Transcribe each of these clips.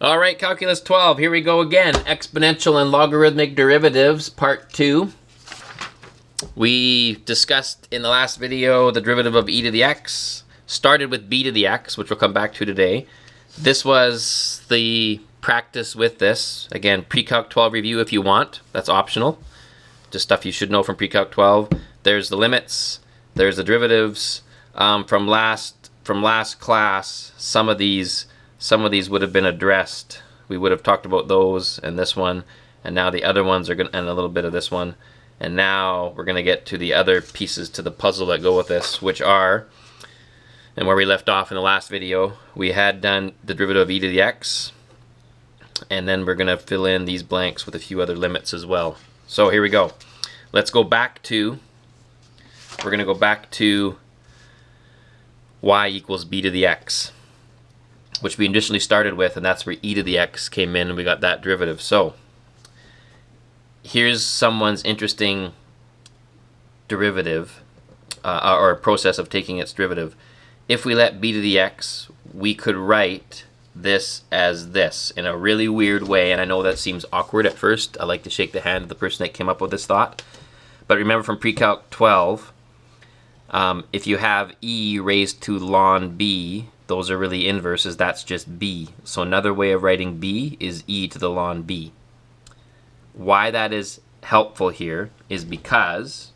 All right, Calculus 12, here we go again. Exponential and logarithmic derivatives, part 2. We discussed in the last video the derivative of e to the x, started with b to the x, which we'll come back to today. This was the practice with this. Again, pre-calc 12 review if you want. That's optional. Just stuff you should know from pre-calc 12. There's the limits, there's the derivatives. From last class, some of these would have been addressed. We would have talked about those and this one, and now the other ones are going to, and a little bit of this one. And now we're going to get to the other pieces to the puzzle that go with this, which are, and where we left off in the last video, we had done the derivative of e to the x, and then we're going to fill in these blanks with a few other limits as well. So here we go. Let's go back to, we're going to go back to y equals b to the x, which we initially started with, and that's where e to the x came in and we got that derivative. So here's someone's interesting derivative, or a process of taking its derivative. If we let b to the x, we could write this as this in a really weird way, and I know that seems awkward at first. I like to shake the hand of the person that came up with this thought. But remember from pre-calc 12, if you have e raised to ln b, those are really inverses, that's just b. So another way of writing b is e to the ln b. Why that is helpful here is because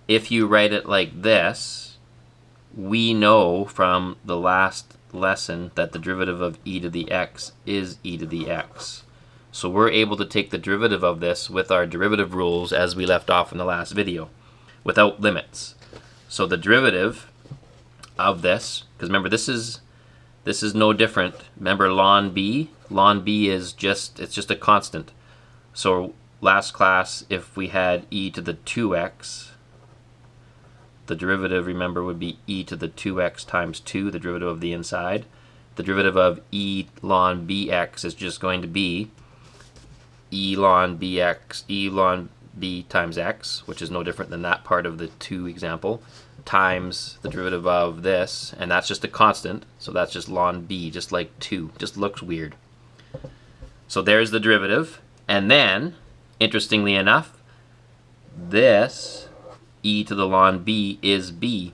if you write it like this, we know from the last lesson that the derivative of e to the x is e to the x. So we're able to take the derivative of this with our derivative rules as we left off in the last video, without limits. So the derivative of this, because remember this is no different. Remember ln b is just, it's just a constant. So last class, if we had e to the 2x, the derivative, remember, would be e to the 2x times 2, the derivative of the inside. The derivative of e ln bx is just going to be e ln b times x, which is no different than that part of the 2 example, times the derivative of this, and that's just a constant, so that's just ln b, just like 2. Just looks weird. So there's the derivative, and then, interestingly enough, this e to the ln b is b.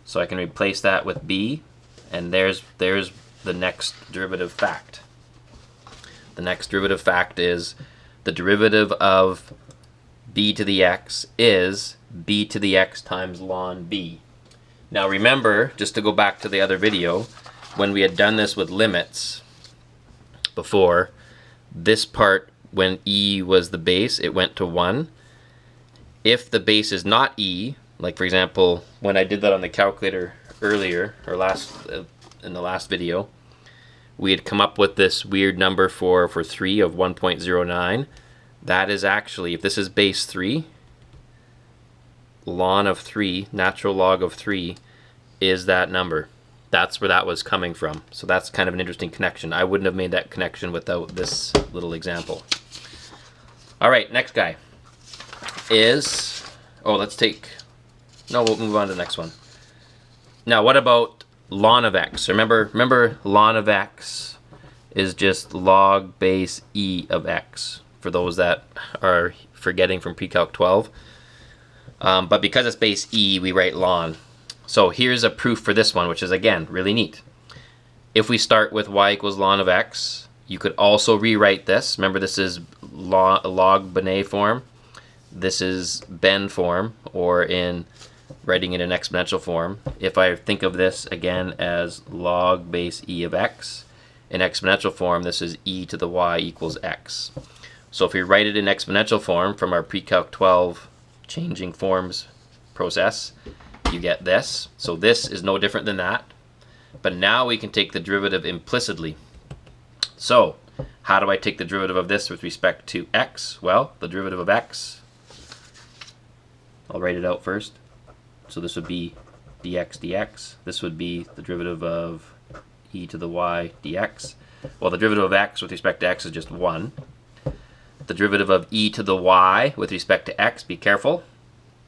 So I can replace that with b, and there's the next derivative fact. The next derivative fact is the derivative of b to the x is b to the x times ln b. Now remember, just to go back to the other video, when we had done this with limits before, this part, when e was the base, it went to 1. If the base is not e, like for example, when I did that on the calculator earlier, or in the last video, we had come up with this weird number for 3 of 1.09. That is actually, if this is base 3, ln of 3, natural log of 3, is that number. That's where that was coming from. So that's kind of an interesting connection. I wouldn't have made that connection without this little example. All right, next guy is, we'll move on to the next one. Now, what about ln of x? Remember ln of x is just log base e of x, for those that are forgetting from pre-calc 12. But because it's base e, we write ln. So here's a proof for this one, which is, again, really neat. If we start with y equals ln of x, you could also rewrite this. Remember, this is log Binet form. This is Ben form, or in writing it in exponential form. If I think of this again as log base e of x, in exponential form, this is e to the y equals x. So if we write it in exponential form from our pre-calc 12 changing forms process, you get this. So this is no different than that. But now we can take the derivative implicitly. So how do I take the derivative of this with respect to x? Well, the derivative of x, I'll write it out first. So this would be dx dx. This would be the derivative of e to the y dx. Well, the derivative of x with respect to x is just 1. The derivative of e to the y with respect to x, be careful.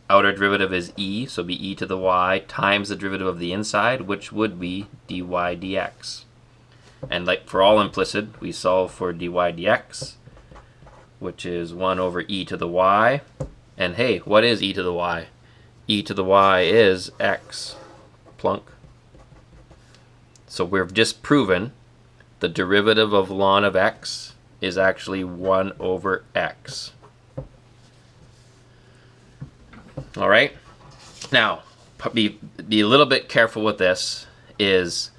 Outer derivative is e, so be e to the y times the derivative of the inside, which would be dy dx. And like for all implicit, we solve for dy dx, which is 1 over e to the y. And hey, what is e to the y? E to the y is x. Plunk. So we've just proven the derivative of ln of x is actually 1 over x. All right. Now, be a little bit careful with this. Is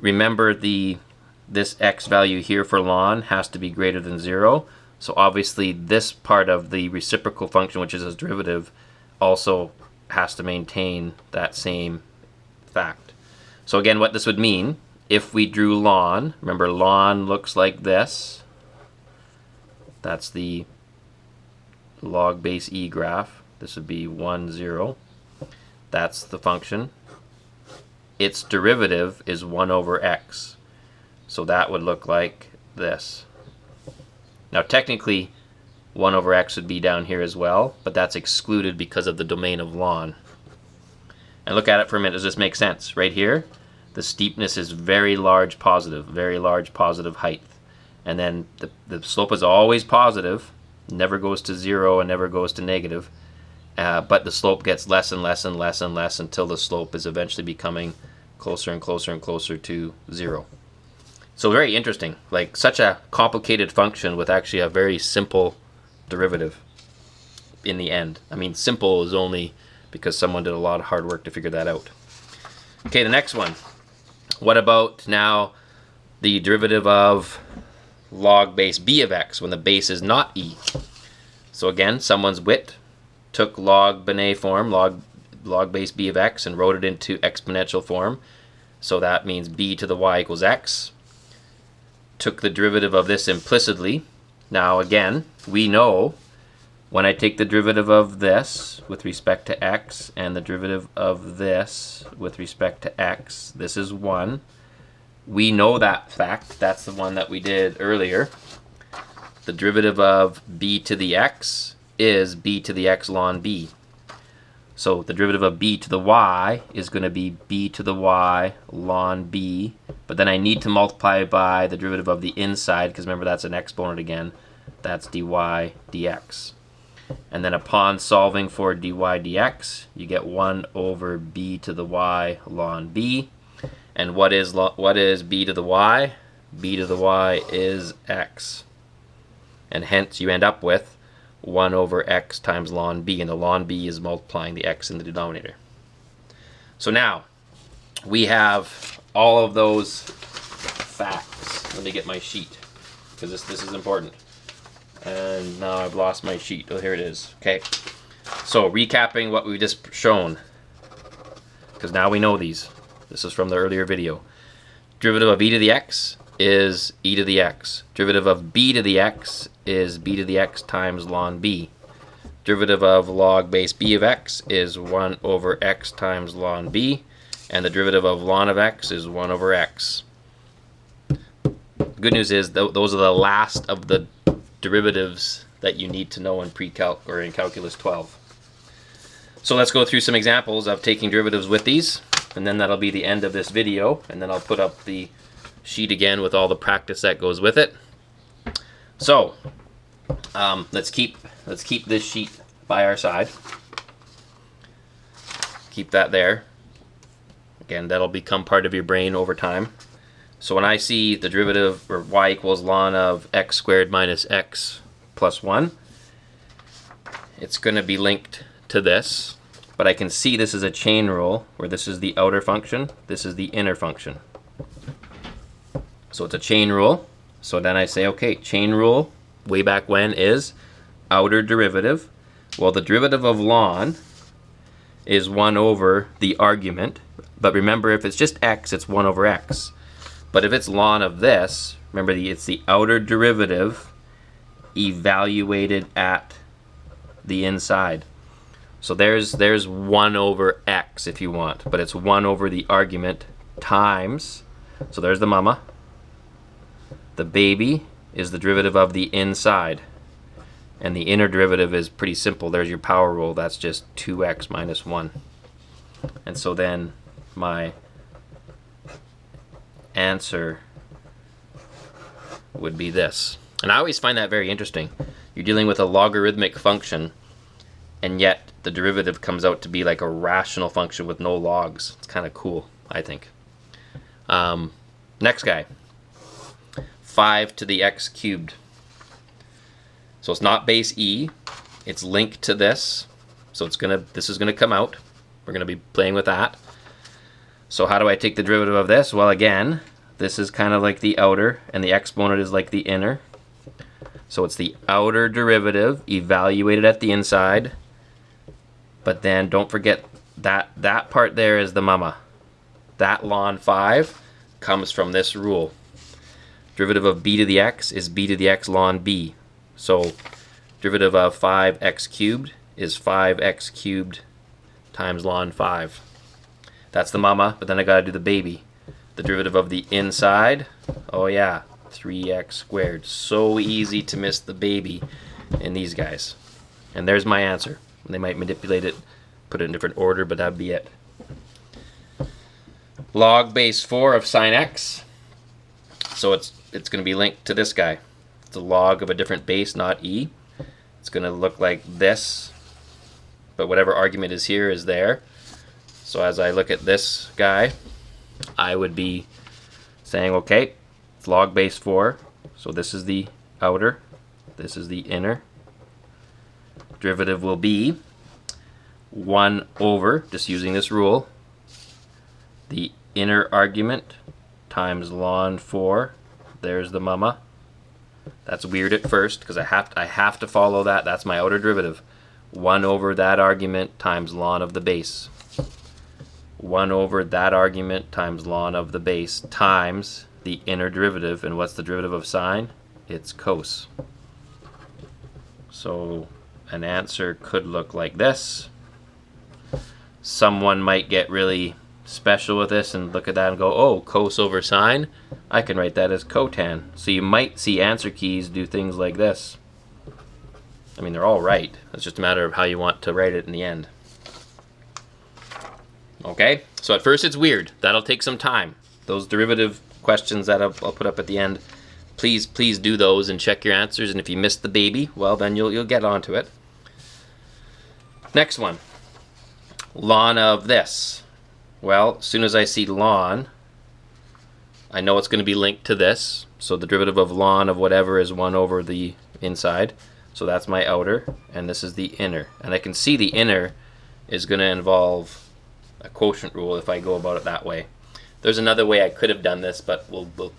remember this x value here for ln has to be greater than 0. So obviously this part of the reciprocal function, which is its derivative, also has to maintain that same fact. So again, what this would mean, if we drew ln, remember ln looks like this. That's the log base e graph. This would be 1, 0. That's the function. Its derivative is 1 over x. So that would look like this. Now technically 1 over x would be down here as well, but that's excluded because of the domain of ln. And look at it for a minute. Does this make sense? Right here, the steepness is very large positive height. And then the slope is always positive, never goes to 0 and never goes to negative. But the slope gets less and less and less and less until the slope is eventually becoming closer and closer and closer to 0. So very interesting, like such a complicated function with actually a very simple derivative in the end. I mean, simple is only because someone did a lot of hard work to figure that out. Okay, the next one. What about now the derivative of log base b of x when the base is not e? So again, someone's wit took log Binet form, log base b of x, and wrote it into exponential form. So that means b to the y equals x. Took the derivative of this implicitly. Now again, we know when I take the derivative of this with respect to x and the derivative of this with respect to x, this is 1. We know that fact. That's the one that we did earlier. The derivative of b to the x is b to the x ln b. So the derivative of b to the y is going to be b to the y ln b, but then I need to multiply by the derivative of the inside, because remember that's an exponent again. That's dy dx. And then upon solving for dy dx, you get 1 over b to the y ln b. And what is b to the y? B to the y is x. And hence you end up with 1 over x times ln b, and the ln b is multiplying the x in the denominator. So now we have all of those facts. Let me get my sheet, because this is important. And now I've lost my sheet. Oh, here it is. Okay. So recapping what we've just shown, because now we know these. This is from the earlier video. Derivative of e to the x is e to the x. Derivative of b to the x is b to the x times ln b. Derivative of log base b of x is 1 over x times ln b. And the derivative of ln of x is 1 over x. Good news is those are the last of the derivatives that you need to know in pre-calc or in calculus 12. So let's go through some examples of taking derivatives with these, and then that'll be the end of this video, and then I'll put up the sheet again with all the practice that goes with it. So let's keep this sheet by our side. Keep that there. Again, that'll become part of your brain over time. So when I see the derivative, or y equals ln of x squared minus x plus 1, it's going to be linked to this. But I can see this is a chain rule, where this is the outer function, this is the inner function. So it's a chain rule. So then I say, okay, chain rule, way back when, is outer derivative. Well, the derivative of ln is 1 over the argument. But remember, if it's just x, it's 1 over x. But if it's ln of this, remember it's the outer derivative evaluated at the inside. So there's 1 over x if you want, but it's 1 over the argument times, so there's the mama. The baby is the derivative of the inside. And the inner derivative is pretty simple. There's your power rule. That's just 2x minus 1. And so then my answer would be this. And I always find that very interesting. You're dealing with a logarithmic function, and yet the derivative comes out to be like a rational function with no logs. It's kind of cool, I think. Next guy. 5 to the x cubed. So it's not base e. It's linked to this. So this is gonna come out. We're gonna be playing with that. So how do I take the derivative of this? Well, again, this is kind of like the outer, and the exponent is like the inner. So it's the outer derivative evaluated at the inside. But then don't forget that part there is the mama. That ln 5 comes from this rule. Derivative of b to the x is b to the x ln b. So derivative of 5x cubed is 5x cubed times ln 5. That's the mama, but then I gotta do the baby. The derivative of the inside, oh yeah, 3x squared. So easy to miss the baby in these guys. And there's my answer. They might manipulate it, put it in different order, but that'd be it. Log base 4 of sine x. So it's going to be linked to this guy. It's a log of a different base, not e. It's going to look like this, but whatever argument is here is there. So as I look at this guy, I would be saying, okay, it's log base 4. So this is the outer, this is the inner. Derivative will be 1 over, just using this rule, the inner argument times ln 4. There's the mama. That's weird at first because I have to follow that. That's my outer derivative. 1 over that argument times ln of the base. 1 over that argument times ln of the base times the inner derivative. And what's the derivative of sine? It's cos. So an answer could look like this. Someone might get really special with this and look at that and go, oh, cos over sine, I can write that as cotan. So you might see answer keys do things like this. I mean, they're all right. It's just a matter of how you want to write it in the end. Okay, so at first it's weird. That'll take some time. Those derivative questions that I'll put up at the end, please do those and check your answers. And if you missed the baby, well, then you'll get onto it. Next one, ln of this. Well, as soon as I see ln, I know it's going to be linked to this. So the derivative of ln of whatever is 1 over the inside. So that's my outer, and this is the inner. And I can see the inner is going to involve a quotient rule if I go about it that way. There's another way I could have done this, but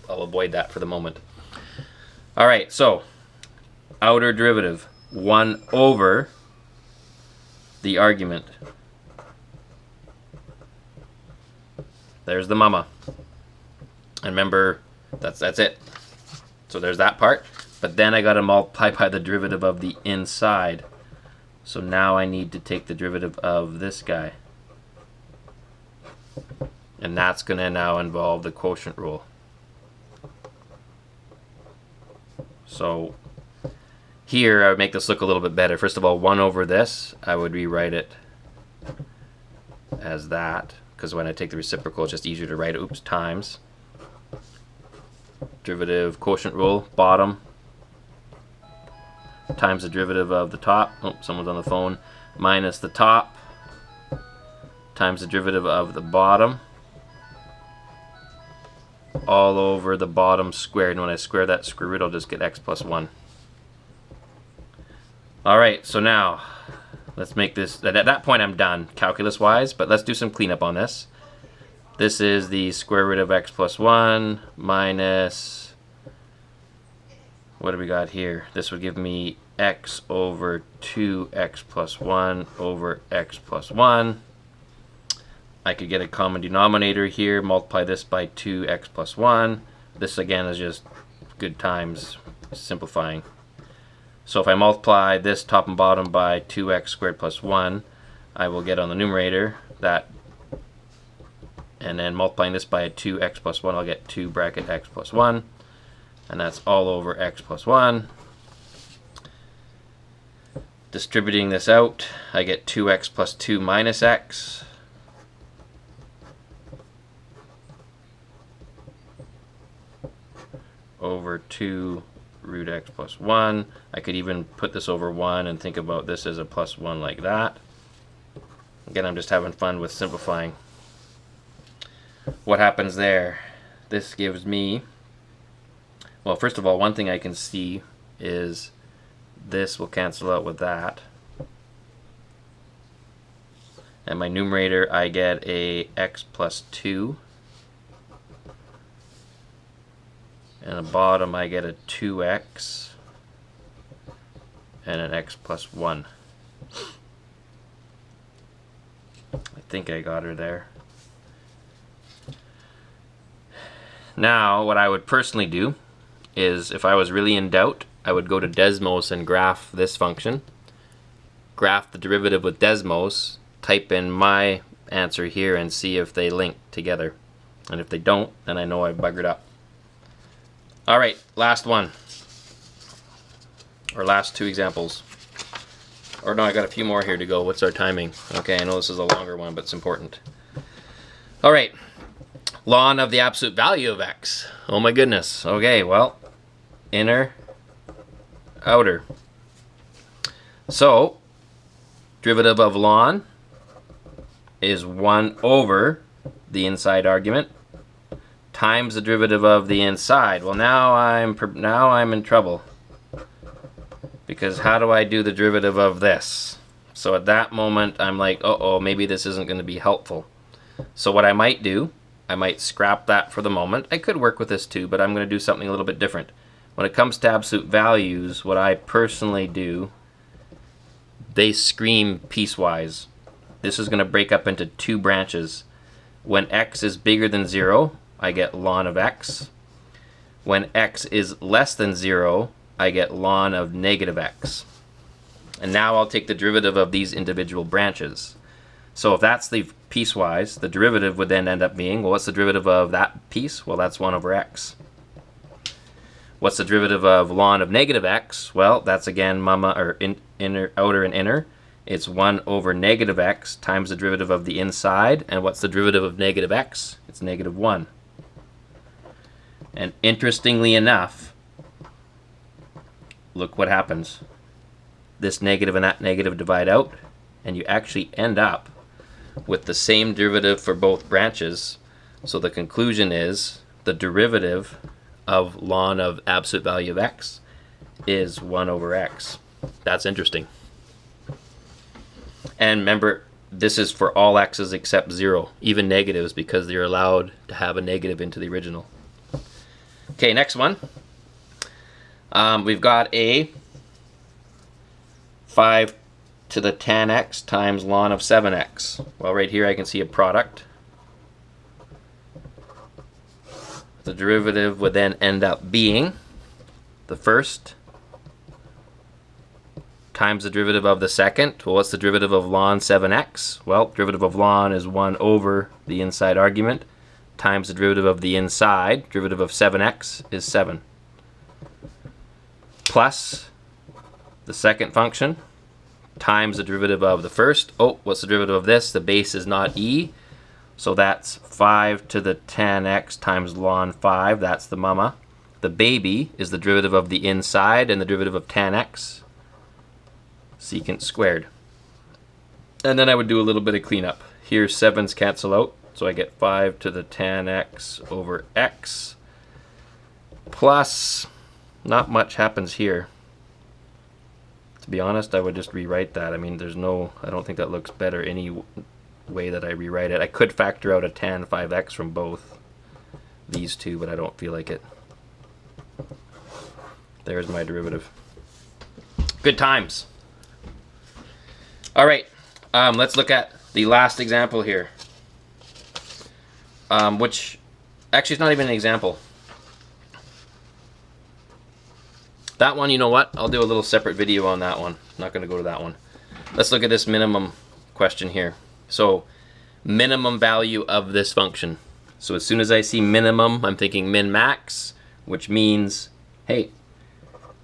I'll avoid that for the moment. All right, so outer derivative, 1 over the argument. There's the mama. And remember, that's it. So there's that part. But then I got to multiply by the derivative of the inside. So now I need to take the derivative of this guy. And that's going to now involve the quotient rule. So here I would make this look a little bit better. First of all, 1 over this, I would rewrite it as that. Because when I take the reciprocal, it's just easier to write, oops, times. Derivative quotient rule, bottom, times the derivative of the top, oh, someone's on the phone, minus the top, times the derivative of the bottom, all over the bottom squared. And when I square that square root, I'll just get x plus 1. Alright, so now, let's make this, at that point I'm done calculus-wise, but let's do some cleanup on this. This is the square root of x plus 1 minus, what do we got here? This would give me x over 2x plus 1 over x plus 1. I could get a common denominator here, multiply this by 2x plus 1. This again is just good times simplifying. So if I multiply this top and bottom by 2x squared plus 1, I will get on the numerator that, and then multiplying this by 2x plus 1, I'll get 2 bracket x plus 1, and that's all over x plus 1. Distributing this out, I get 2x plus 2 minus x. over 2 root x plus 1. I could even put this over 1 and think about this as a plus 1 like that. Again, I'm just having fun with simplifying. What happens there? This gives me, well, first of all, one thing I can see is this will cancel out with that. And my numerator, I get a x plus 2. And at the bottom, I get a 2x and an x plus 1. I think I got her there. Now, what I would personally do is, if I was really in doubt, I would go to Desmos and graph this function, graph the derivative with Desmos, type in my answer here, and see if they link together. And if they don't, then I know I've buggered up. All right, last one, or last 2 examples. Or no, I got a few more here to go. What's our timing? Okay, I know this is a longer one, but it's important. All right, ln of the absolute value of x. Oh my goodness. Okay, well, inner, outer. So, derivative of ln is 1 over the inside argument times the derivative of the inside. Well, now I'm in trouble, because how do I do the derivative of this? So at that moment, I'm like, uh-oh, maybe this isn't going to be helpful. So what I might do, I might scrap that for the moment. I could work with this too, but I'm going to do something a little bit different. When it comes to absolute values, what I personally do, they scream piecewise. This is going to break up into 2 branches. When x is bigger than 0, I get ln of x. When x is less than 0, I get ln of negative x. And now I'll take the derivative of these individual branches. So if that's the piecewise, the derivative would then end up being, well, what's the derivative of that piece? Well, that's 1 over x. What's the derivative of ln of negative x? Well, that's again inner, outer, and inner. It's 1 over negative x times the derivative of the inside. And what's the derivative of negative x? It's negative 1. And interestingly enough, look what happens. This negative and that negative divide out, and you actually end up with the same derivative for both branches. So the conclusion is the derivative of ln of absolute value of x is 1 over x. That's interesting. And remember, this is for all x's except 0, even negatives, because they're allowed to have a negative into the original. Okay, next one. We've got a 5 to the tan x times ln of 7x. Well, right here I can see a product. The derivative would then end up being the first times the derivative of the second. Well, what's the derivative of ln 7x? Well, derivative of ln is 1 over the inside argument times the derivative of the inside. Derivative of 7x is 7. Plus the second function times the derivative of the first. Oh, what's the derivative of this? The base is not e, so that's 5 to the tan x times ln 5. That's the mama. The baby is the derivative of the inside and the derivative of tan x, secant squared. And then I would do a little bit of cleanup. Here 7's cancel out, so I get 5 to the tan x over x, plus, not much happens here. To be honest, I would just rewrite that. I mean, I don't think that looks better any way that I rewrite it. I could factor out a tan 5x from both these two, but I don't feel like it. There's my derivative. Good times. All right, let's look at the last example here, which actually is not even an example. That one, you know what? I'll do a little separate video on that one. I'm not going to go to that one. Let's look at this minimum question here. So, minimum value of this function. So as soon as I see minimum, I'm thinking min-max, which means, hey,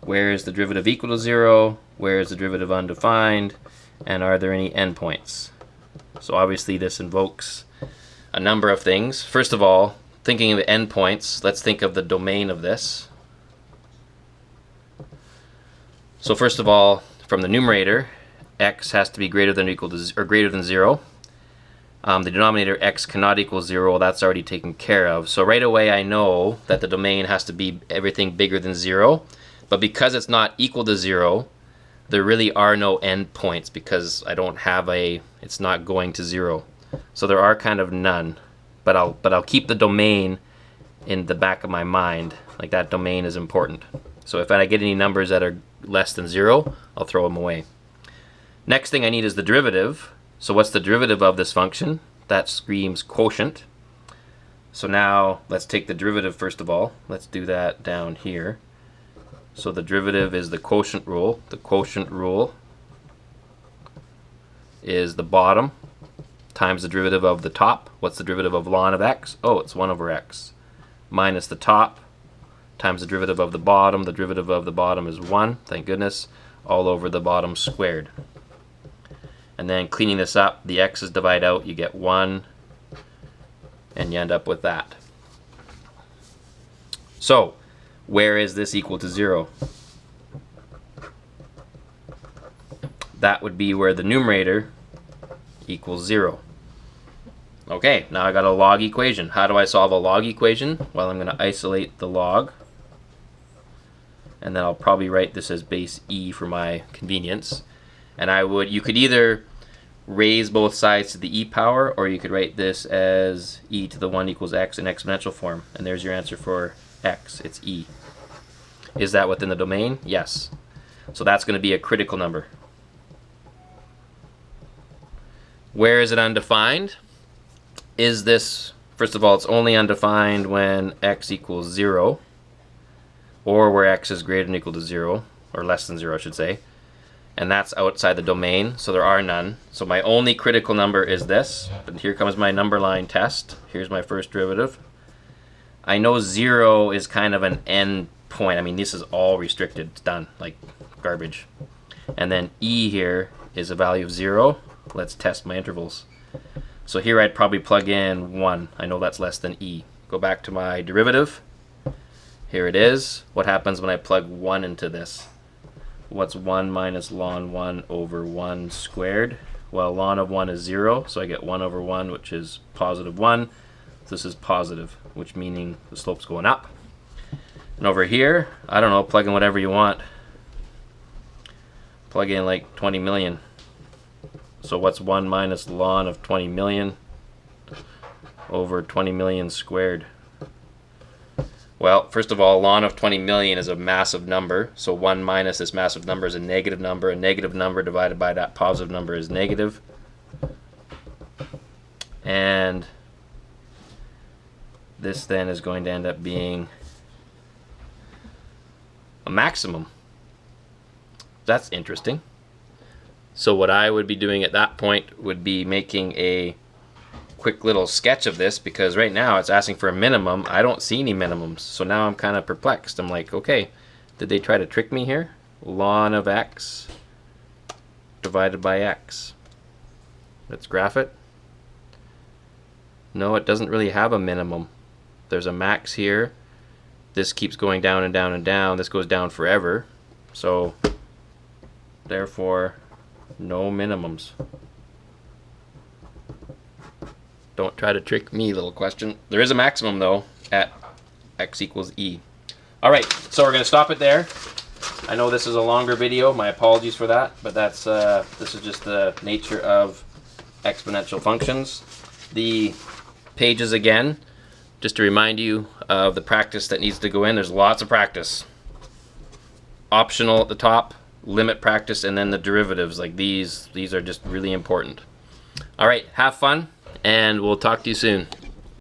where is the derivative equal to 0? Where is the derivative undefined? And are there any endpoints? So obviously this invokes a number of things. First of all, thinking of endpoints, let's think of the domain of this. So first of all, from the numerator, x has to be greater than or equal to or greater than 0. The denominator x cannot equal 0. Well, that's already taken care of. So right away I know that the domain has to be everything bigger than 0. But because it's not equal to 0, there really are no endpoints because I don't have it's not going to 0. So there are kind of none. But I'll keep the domain in the back of my mind. Like, that domain is important. So if I get any numbers that are less than 0, I'll throw them away. Next thing I need is the derivative. So what's the derivative of this function? That screams quotient. So now let's take the derivative first of all. Let's do that down here. So the derivative is the quotient rule. The quotient rule is the bottom times the derivative of the top. What's the derivative of ln of x? Oh, it's 1 over x. Minus the top times the derivative of the bottom. The derivative of the bottom is 1, thank goodness, all over the bottom squared. And then cleaning this up, the x's divide out, you get 1, and you end up with that. So, where is this equal to 0? That would be where the numerator equals 0. Okay, now I got a log equation. How do I solve a log equation? Well, I'm going to isolate the log, and then I'll probably write this as base e for my convenience. And you could either raise both sides to the e power, or you could write this as e to the 1 equals x in exponential form. And there's your answer for x, it's e. Is that within the domain? Yes. So that's going to be a critical number. Where is it undefined? Is this, first of all, it's only undefined when x equals 0, or where x is greater than or equal to 0, or less than 0 I should say. And that's outside the domain, so there are none. So my only critical number is this. But here comes my number line test. Here's my first derivative. I know 0 is kind of an end point. I mean, this is all restricted. It's done, like garbage. And then e here is a value of 0. Let's test my intervals. So here I'd probably plug in 1. I know that's less than e. Go back to my derivative. Here it is. What happens when I plug 1 into this? What's 1 minus ln 1 over 1 squared? Well, ln of 1 is 0, so I get 1 over 1, which is positive 1. This is positive, which meaning the slope's going up. And over here, I don't know, plug in whatever you want. Plug in like 20 million. So what's 1 minus ln of 20 million over 20 million squared? Well, first of all, ln of 20 million is a massive number. So 1 minus this massive number is a negative number. A negative number divided by that positive number is negative. And this then is going to end up being a maximum. That's interesting. So what I would be doing at that point would be making a quick little sketch of this, because right now it's asking for a minimum. I don't see any minimums, so now I'm kind of perplexed. I'm like, okay, did they try to trick me here? Ln of x divided by x. Let's graph it. No, it doesn't really have a minimum. There's a max here. This keeps going down and down and down. This goes down forever. So therefore, no minimums. Don't try to trick me, little question. There is a maximum, though, at x equals e. All right, so we're going to stop it there. I know this is a longer video. My apologies for that, but that's this is just the nature of exponential functions. The pages again, just to remind you of the practice that needs to go in. There's lots of practice. Optional at the top, limit practice, and then the derivatives. Like these are just really important. All right, have fun, and we'll talk to you soon.